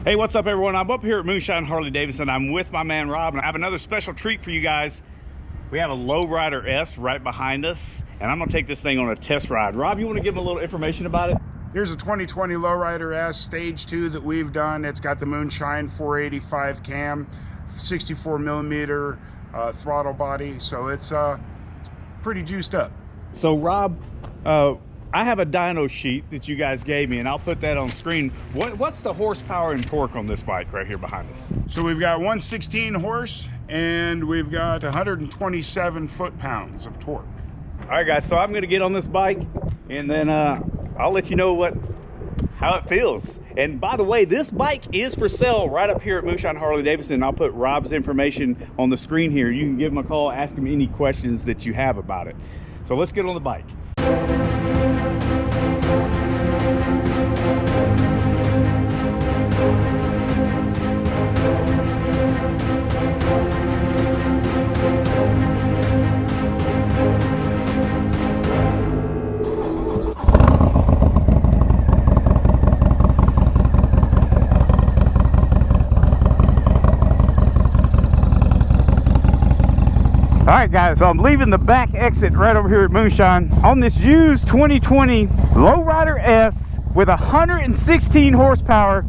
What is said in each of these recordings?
Hey, what's up everyone? I'm up here at Moonshine Harley Davidson. I'm with my man Rob, and I have another special treat for you guys. We have a Lowrider S right behind us, and I'm gonna take this thing on a test ride. Rob, you wanna give them a little information about it? Here's a 2020 Lowrider S Stage 2 that we've done. It's got the Moonshine 485 cam, 64 millimeter throttle body, so it's pretty juiced up. So Rob, I have a dyno sheet that you guys gave me, and I'll put that on screen. What's the horsepower and torque on this bike right here behind us? So we've got 116 horse and we've got 127 foot-pounds of torque. All right guys, so I'm gonna get on this bike and then I'll let you know how it feels. And by the way, this bike is for sale right up here at Moonshine Harley Davidson. I'll put Rob's information on the screen here. You can give him a call, ask him any questions that you have about it. So let's get on the bike. All right guys, so I'm leaving the back exit right over here at Moonshine on this used 2020 Lowrider S with 116 horsepower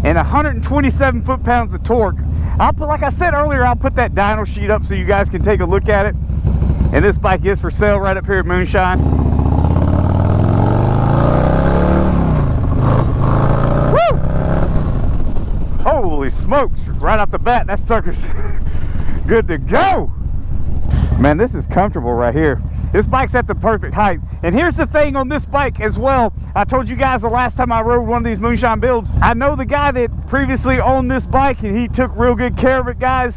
and 127 foot-pounds of torque. I'll put, like I said earlier, I'll put that dyno sheet up so you guys can take a look at it. And this bike is for sale right up here at Moonshine. Woo! Holy smokes, right off the bat, that sucker's good to go. Man, this is comfortable right here. This bike's at the perfect height. And here's the thing on this bike as well. I told you guys the last time I rode one of these Moonshine builds, I know the guy that previously owned this bike and he took real good care of it, guys.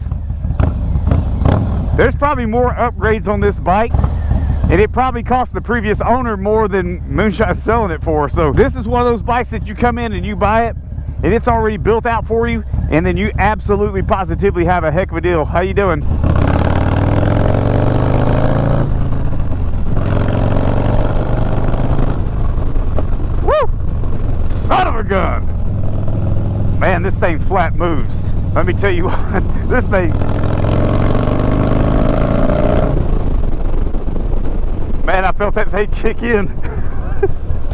There's probably more upgrades on this bike, and it probably cost the previous owner more than Moonshine's selling it for. So this is one of those bikes that you come in and you buy it and it's already built out for you, and then you absolutely positively have a heck of a deal. How you doing? Son of a gun. Man, this thing flat moves. Let me tell you what, this thing. Man, I felt that thing kick in.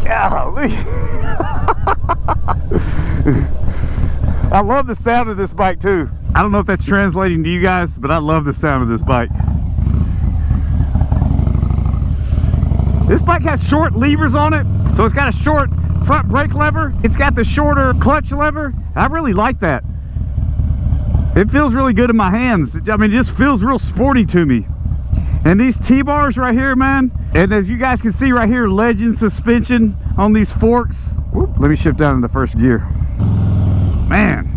Golly. I love the sound of this bike too. I don't know if that's translating to you guys, but I love the sound of this bike. This bike has short levers on it, so it's got a short front brake lever. It's got the shorter clutch lever. I really like that. It feels really good in my hands. I mean, it just feels real sporty to me. And these T-bars right here, man, and as you guys can see right here, Legend suspension on these forks. Whoop, let me shift down into first gear. Man,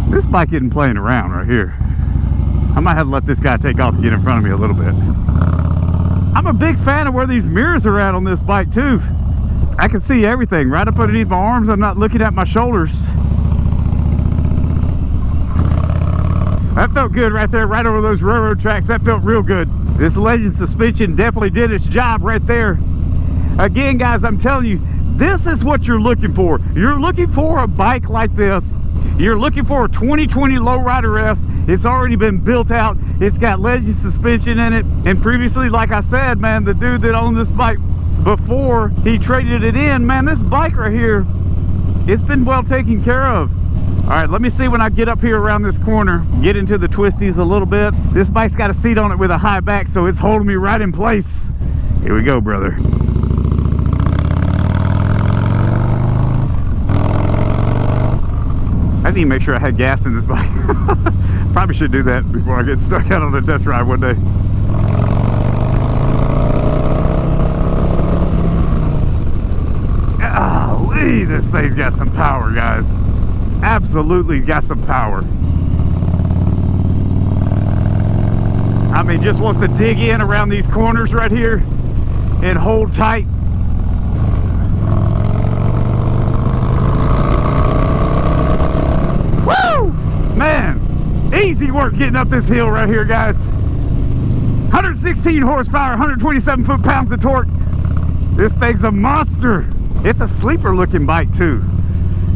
this bike isn't playing around right here. I might have to let this guy take off and get in front of me a little bit. I'm a big fan of where these mirrors are at on this bike too. I can see everything right up underneath my arms. I'm not looking at my shoulders. That felt good right there, right over those railroad tracks. That felt real good. This Legend suspension definitely did its job right there. Again, guys, I'm telling you, this is what you're looking for. You're looking for a bike like this. You're looking for a 2020 Lowrider S. It's already been built out. It's got Legend suspension in it. And previously, like I said, man, the dude that owned this bike before he traded it in, man, this bike right here, it's been well taken care of. All right, let me see when I get up here around this corner, get into the twisties a little bit. This bike's got a seat on it with a high back, so it's holding me right in place. Here we go, brother. I need to make sure I had gas in this bike. Probably should do that before I get stuck out on a test ride one day. Golly, this thing's got some power, guys. Absolutely got some power. I mean, just wants to dig in around these corners right here and hold tight. Woo! Man, easy work getting up this hill right here, guys. 116 horsepower, 127 foot-pounds of torque. This thing's a monster. It's a sleeper looking bike too.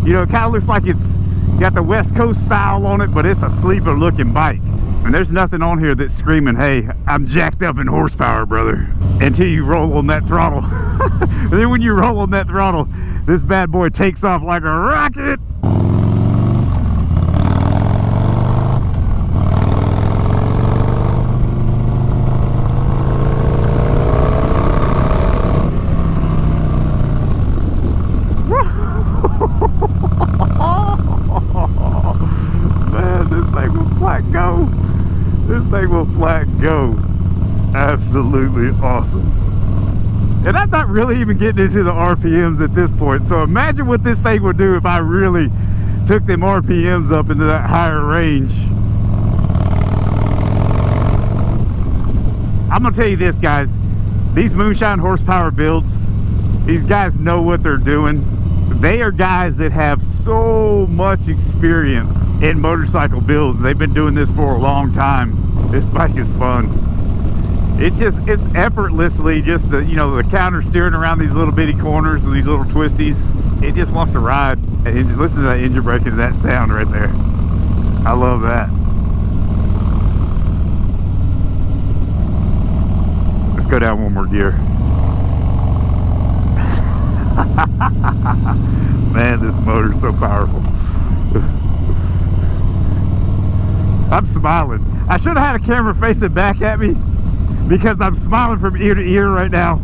You know, it kind of looks like it's Got the West Coast style on it, but it's a sleeper looking bike. And there's nothing on here that's screaming, hey, I'm jacked up in horsepower, brother, until you roll on that throttle. And then when you roll on that throttle, this bad boy takes off like a rocket. Man, this thing will flat go. This thing will flat go. Absolutely awesome. And I'm not really even getting into the RPMs at this point. So imagine what this thing would do if I really took them RPMs up into that higher range. I'm gonna tell you this, guys. These Moonshine Horsepower builds, these guys know what they're doing. They are guys that have so much experience in motorcycle builds. They've been doing this for a long time. This bike is fun. It's effortlessly just the, you know, the counter steering around these little bitty corners and these little twisties. It just wants to ride. And listen to that engine braking and that sound right there. I love that. Let's go down one more gear. Man, this motor's so powerful. I'm smiling. I should have had a camera facing back at me because I'm smiling from ear to ear right now.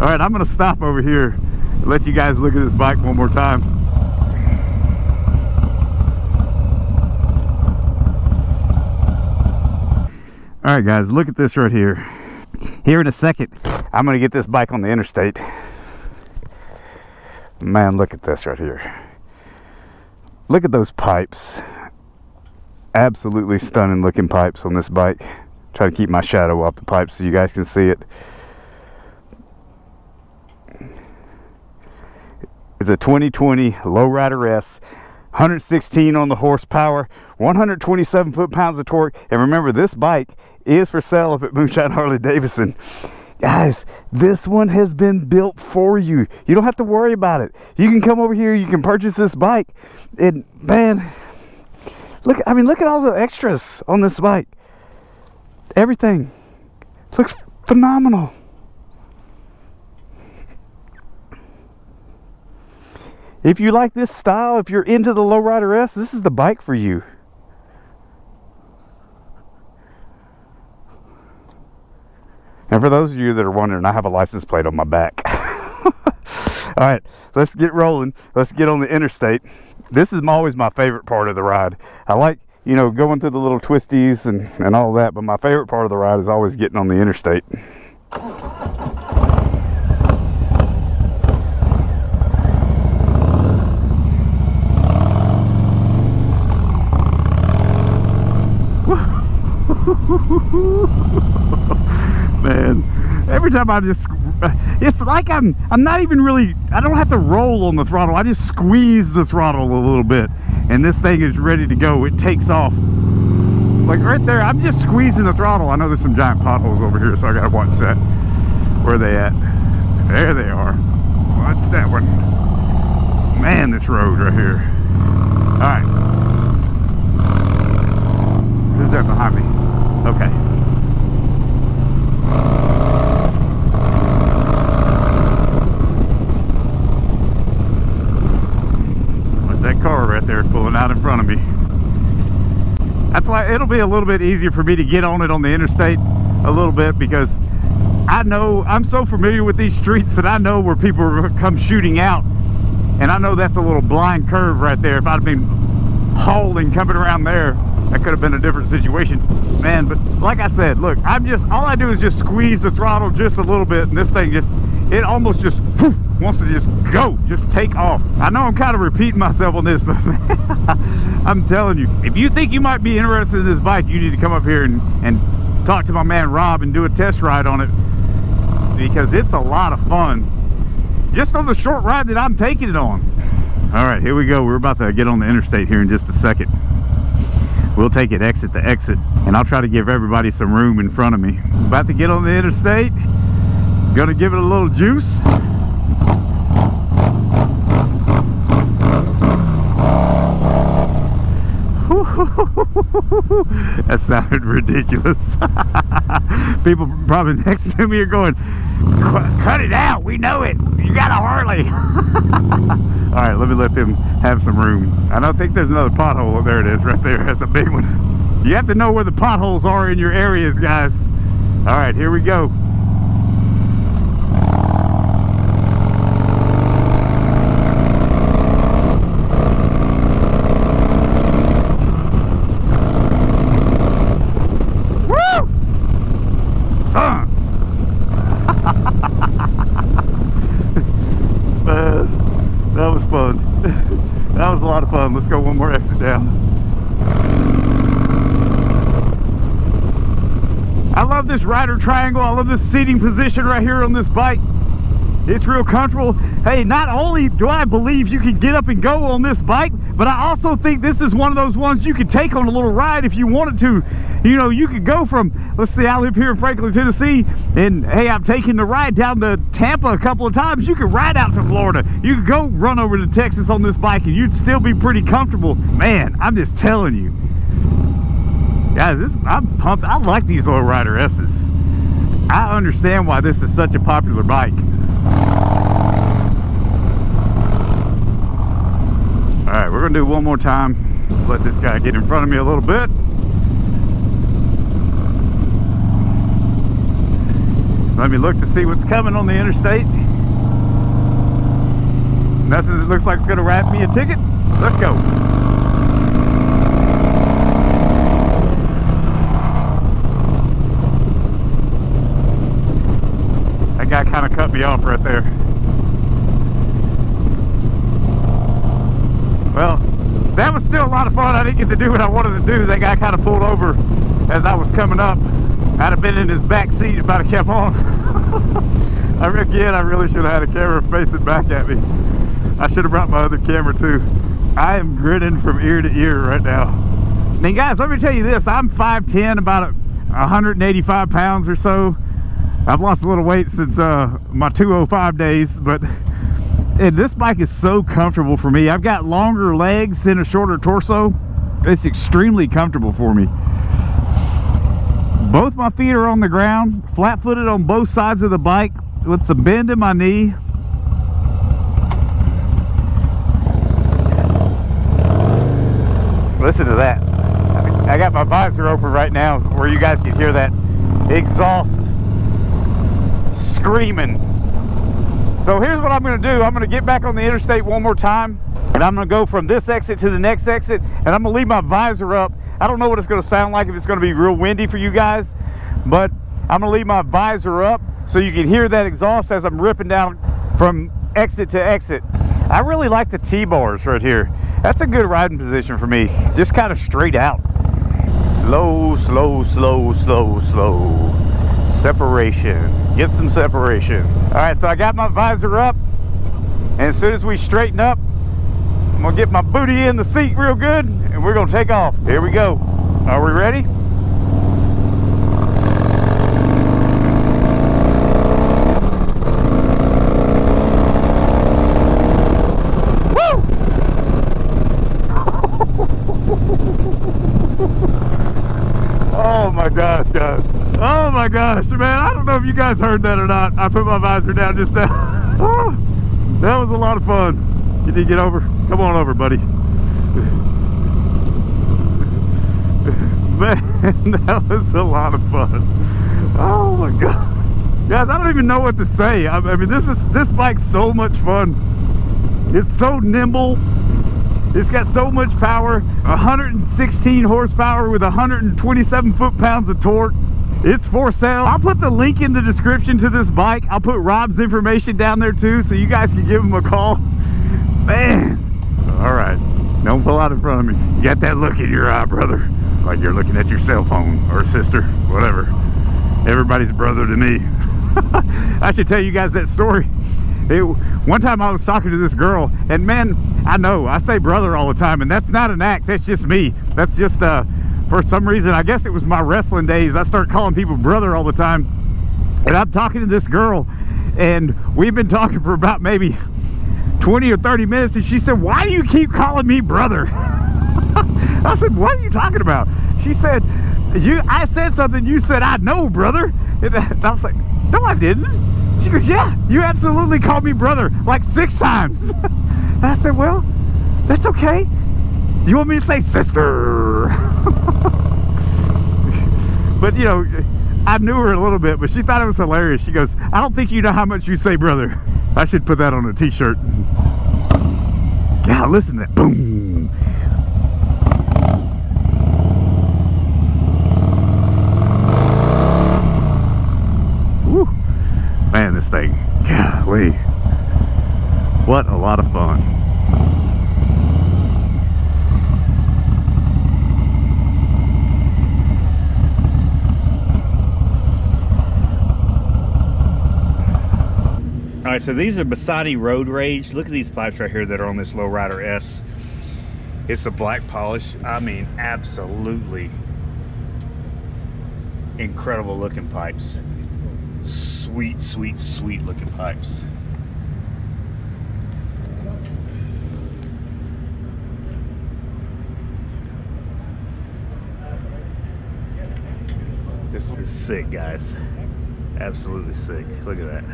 All right, I'm gonna stop over here and let you guys look at this bike one more time. All right, guys, look at this right here. Here in a second, I'm gonna get this bike on the interstate. Man, look at this right here. Look at those pipes. Absolutely stunning looking pipes on this bike. Try to keep my shadow off the pipes so you guys can see it. It's a 2020 Lowrider S, 116 on the horsepower, 127 foot-pounds of torque. And remember, this bike is for sale up at Moonshine Harley Davidson. Guys, this one has been built for you. You don't have to worry about it. You can come over here, you can purchase this bike, and man, look at all the extras on this bike. Everything looks phenomenal. If you like this style, if you're into the Lowrider S, this is the bike for you. And for those of you that are wondering, I have a license plate on my back. All right, let's get rolling. Let's get on the interstate. This is always my favorite part of the ride. I like, you know, going through the little twisties and all that, but my favorite part of the ride is always getting on the interstate. Man, every time I just, it's like I'm not even really, I don't have to roll on the throttle. I just squeeze the throttle a little bit and this thing is ready to go. It takes off. Like right there, I'm just squeezing the throttle. I know there's some giant potholes over here, so I gotta watch that. Where are they at? There they are. Watch that one. Man, this road right here. All right. Who's that behind me? Okay. That car right there pulling out in front of me. That's why it'll be a little bit easier for me to get on it on the interstate a little bit, because I know, I'm so familiar with these streets that I know where people come shooting out, and I know that's a little blind curve right there. If I'd been hauling coming around there, that could have been a different situation, man. But like I said, look, all I do is just squeeze the throttle just a little bit, and this thing just, it almost just poof, wants to just go, just take off. I know I'm kind of repeating myself on this, but I'm telling you, if you think you might be interested in this bike, you need to come up here and talk to my man Rob and do a test ride on it, because it's a lot of fun just on the short ride that I'm taking it on. All right, here we go. We're about to get on the interstate here in just a second. We'll take it exit to exit, and I'll try to give everybody some room in front of me. About to get on the interstate. Gonna give it a little juice. That sounded ridiculous. People probably next to me are going, cut it out, we know it, you got a Harley. All right, let me let them have some room. I don't think there's another pothole. Oh, there it is right there. That's a big one. You have to know where the potholes are in your areas, guys. All right, here we go. That was fun. That was a lot of fun. Let's go one more exit down. I love this rider triangle. I love this seating position right here on this bike. It's real comfortable. Hey, not only do I believe you can get up and go on this bike, but I also think this is one of those ones you could take on a little ride if you wanted to. You know, you could go from, let's see, I live here in Franklin, Tennessee, and hey, I'm taking the ride down to Tampa a couple of times. You could ride out to Florida. You could go run over to Texas on this bike and you'd still be pretty comfortable. Man, I'm just telling you. Guys, I'm pumped. I like these Low Rider S's. I understand why this is such a popular bike. All right, we're gonna do one more time. Let's let this guy get in front of me a little bit. Let me look to see what's coming on the interstate. Nothing that looks like it's gonna wrap me a ticket. Let's go. That guy kind of cut me off right there. Well, that was still a lot of fun. I didn't get to do what I wanted to do. That guy kind of pulled over as I was coming up. I'd have been in his back seat if I'd have kept on. Again, I really should have had a camera facing back at me. I should have brought my other camera too. I am grinning from ear to ear right now. Now guys, let me tell you this. I'm 5'10", about 185 pounds or so. I've lost a little weight since my 205 days, but and this bike is so comfortable for me. I've got longer legs and a shorter torso. It's extremely comfortable for me. Both my feet are on the ground, flat-footed on both sides of the bike with some bend in my knee. Listen to that. I got my visor open right now where you guys can hear that exhaust screaming. So here's what I'm going to do. I'm going to get back on the interstate one more time, and I'm going to go from this exit to the next exit, and I'm going to leave my visor up. I don't know what it's going to sound like, if it's going to be real windy for you guys, but I'm going to leave my visor up so you can hear that exhaust as I'm ripping down from exit to exit. I really like the T-bars right here. That's a good riding position for me. Just kind of straight out. Slow, slow, slow, slow, slow. Separation. Get some separation. All right, so I got my visor up, and as soon as we straighten up, I'm gonna get my booty in the seat real good, and we're gonna take off. Here we go. Are we ready? Woo! Oh my gosh, guys. Oh my gosh, man, I don't know if you guys heard that or not. I put my visor down just now. Oh, that was a lot of fun. You need to get over? Come on over, buddy. Man, that was a lot of fun. Oh my God. Guys, I don't even know what to say. I mean, this bike's so much fun. It's so nimble. It's got so much power. 116 horsepower with 127 foot-pounds of torque. It's for sale. I'll put the link in the description to this bike. I'll put Rob's information down there too, so you guys can give him a call. Man. All right. Don't pull out in front of me. You got that look in your eye, brother. Like you're looking at your cell phone, or sister, whatever. Everybody's brother to me. I should tell you guys that story. One time I was talking to this girl, and man, I know, I say brother all the time, and that's not an act. That's just me. That's just, for some reason, I guess it was my wrestling days, I started calling people brother all the time. And I'm talking to this girl, and we've been talking for about maybe 20 or 30 minutes, and she said, "Why do you keep calling me brother?" I said, what are you talking about? She said, I said something, you said, I know, brother. And I was like, no, I didn't. She goes, yeah, you absolutely called me brother like 6 times. And I said, well, that's okay. You want me to say sister? But, you know, I knew her a little bit, but she thought it was hilarious. She goes, I don't think you know how much you say brother. I should put that on a t-shirt. God, listen to that. Boom. Woo. Man, this thing, golly. What a lot of fun. All right, so these are Bassani Road Rage. Look at these pipes right here that are on this Lowrider S. It's the black polish. I mean, absolutely incredible looking pipes. Sweet, sweet, sweet looking pipes. This is sick, guys. Absolutely sick. Look at that.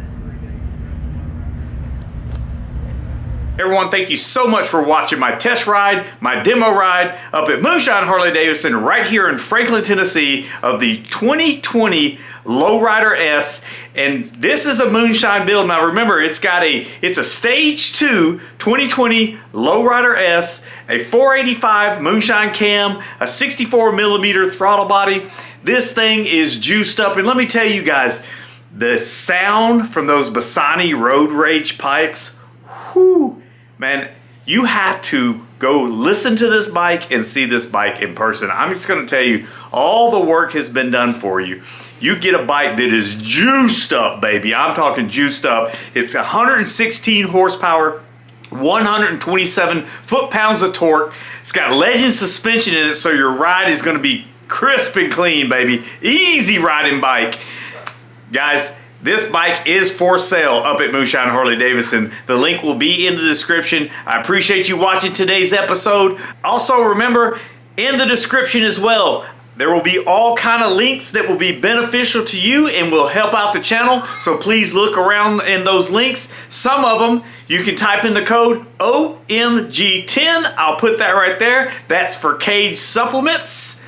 Everyone, thank you so much for watching my test ride, my demo ride up at Moonshine Harley Davidson right here in Franklin, Tennessee of the 2020 Lowrider S. And this is a Moonshine build. Now remember, it's a stage 2 2020 Lowrider S, a 485 Moonshine cam, a 64mm throttle body. This thing is juiced up. And let me tell you guys, the sound from those Bassani Road Rage pipes, whew, man, you have to go listen to this bike and see this bike in person. I'm just going to tell you, all the work has been done for you. You get a bike that is juiced up, baby. I'm talking juiced up. It's 116 horsepower, 127 foot-pounds of torque. It's got Legend suspension in it, so your ride is going to be crisp and clean, baby. Easy riding bike. Guys, this bike is for sale up at Moonshine Harley Davidson. The link will be in the description. I appreciate you watching today's episode. Also, remember, in the description as well, there will be all kind of links that will be beneficial to you and will help out the channel. So please look around in those links. Some of them, you can type in the code OMG10. I'll put that right there. That's for cage supplements.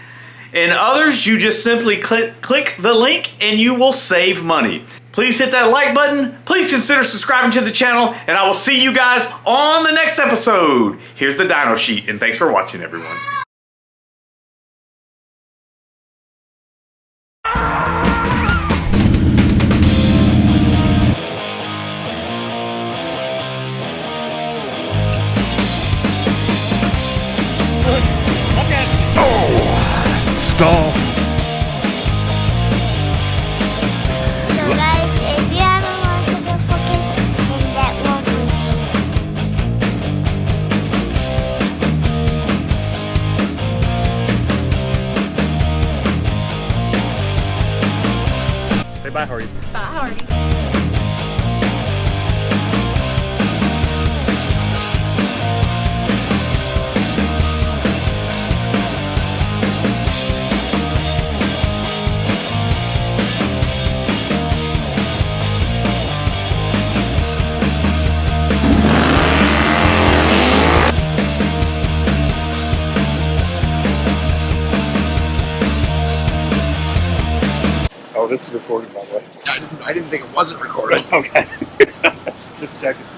And others, you just simply click the link and you will save money. Please hit that like button. Please consider subscribing to the channel, and I will see you guys on the next episode. Here's the dyno sheet, and thanks for watching, everyone. Oh, stall. Bye, Hardy. Bye, Hardy. Oh, this is recorded, by the way. I didn't think it wasn't recorded. Okay. Just checking.